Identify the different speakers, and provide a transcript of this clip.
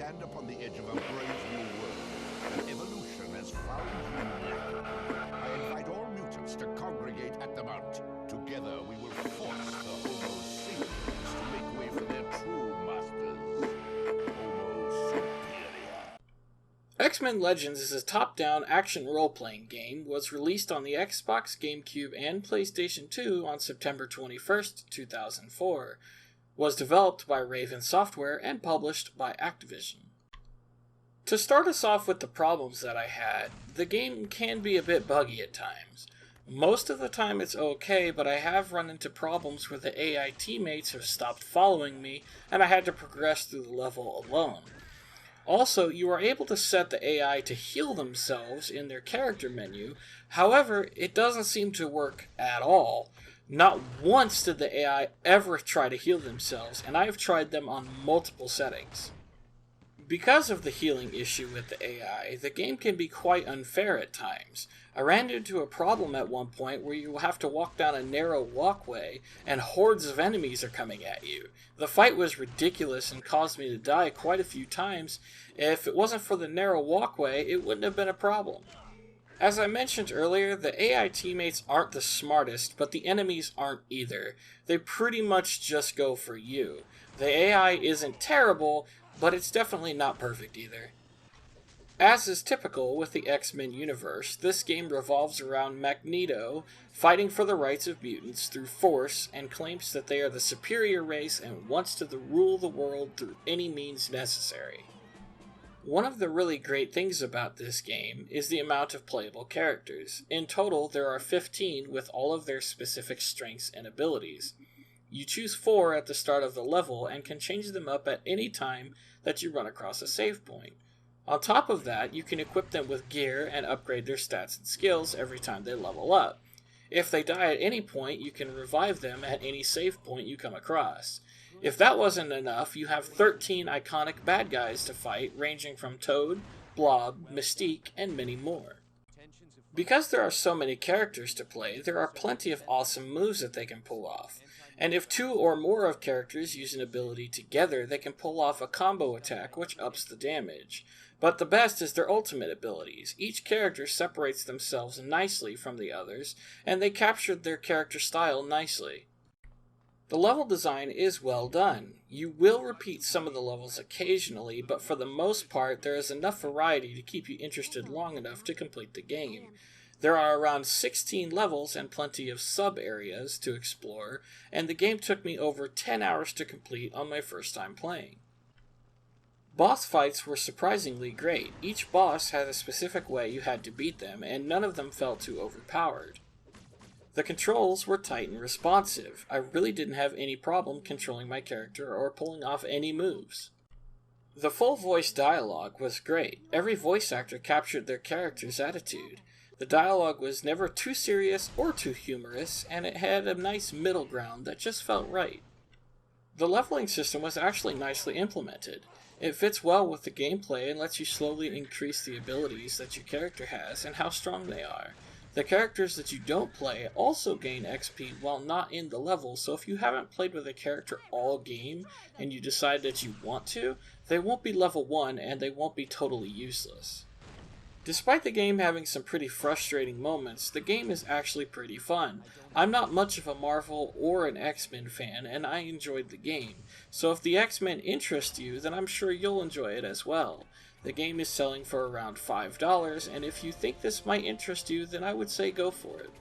Speaker 1: stand upon the edge of a brave new world, and evolution has found you lacking. I invite all mutants to congregate at the Mount. Together we will force the Homo sapiens to make way for their true masters, Homo superior.
Speaker 2: X-Men Legends is a top-down action role-playing game, was released on the Xbox, GameCube, and PlayStation 2 on September 21st, 2004. Was developed by Raven Software and published by Activision. To start us off with the problems that I had, the game can be a bit buggy at times. Most of the time it's okay, but I have run into problems where the AI teammates have stopped following me and I had to progress through the level alone. Also, you are able to set the AI to heal themselves in their character menu, however, it doesn't seem to work at all. Not once did the AI ever try to heal themselves, and I have tried them on multiple settings. Because of the healing issue with the AI, the game can be quite unfair at times. I ran into a problem at one point where you have to walk down a narrow walkway and hordes of enemies are coming at you. The fight was ridiculous and caused me to die quite a few times. If it wasn't for the narrow walkway, it wouldn't have been a problem. As I mentioned earlier, the AI teammates aren't the smartest, but the enemies aren't either. They pretty much just go for you. The AI isn't terrible, but it's definitely not perfect either. As is typical with the X-Men universe, this game revolves around Magneto fighting for the rights of mutants through force and claims that they are the superior race and wants to rule the world through any means necessary. One of the really great things about this game is the amount of playable characters. In total, there are 15 with all of their specific strengths and abilities. You choose 4 at the start of the level and can change them up at any time that you run across a save point. On top of that, you can equip them with gear and upgrade their stats and skills every time they level up. If they die at any point, you can revive them at any save point you come across. If that wasn't enough, you have 13 iconic bad guys to fight, ranging from Toad, Blob, Mystique, and many more. Because there are so many characters to play, there are plenty of awesome moves that they can pull off. And if 2 or more of characters use an ability together, they can pull off a combo attack which ups the damage. But the best is their ultimate abilities. Each character separates themselves nicely from the others, and they captured their character style nicely. The level design is well done. You will repeat some of the levels occasionally, but for the most part there is enough variety to keep you interested long enough to complete the game. There are around 16 levels and plenty of sub-areas to explore, and the game took me over 10 hours to complete on my first time playing. Boss fights were surprisingly great. Each boss had a specific way you had to beat them, and none of them felt too overpowered. The controls were tight and responsive. I really didn't have any problem controlling my character or pulling off any moves. The full voice dialogue was great. Every voice actor captured their character's attitude. The dialogue was never too serious or too humorous, and it had a nice middle ground that just felt right. The leveling system was actually nicely implemented. It fits well with the gameplay and lets you slowly increase the abilities that your character has and how strong they are. The characters that you don't play also gain XP while not in the level, so if you haven't played with a character all game and you decide that you want to, they won't be level 1 and they won't be totally useless. Despite the game having some pretty frustrating moments, the game is actually pretty fun. I'm not much of a Marvel or an X-Men fan, and I enjoyed the game, so if the X-Men interest you, then I'm sure you'll enjoy it as well. The game is selling for around $5, and if you think this might interest you, then I would say go for it.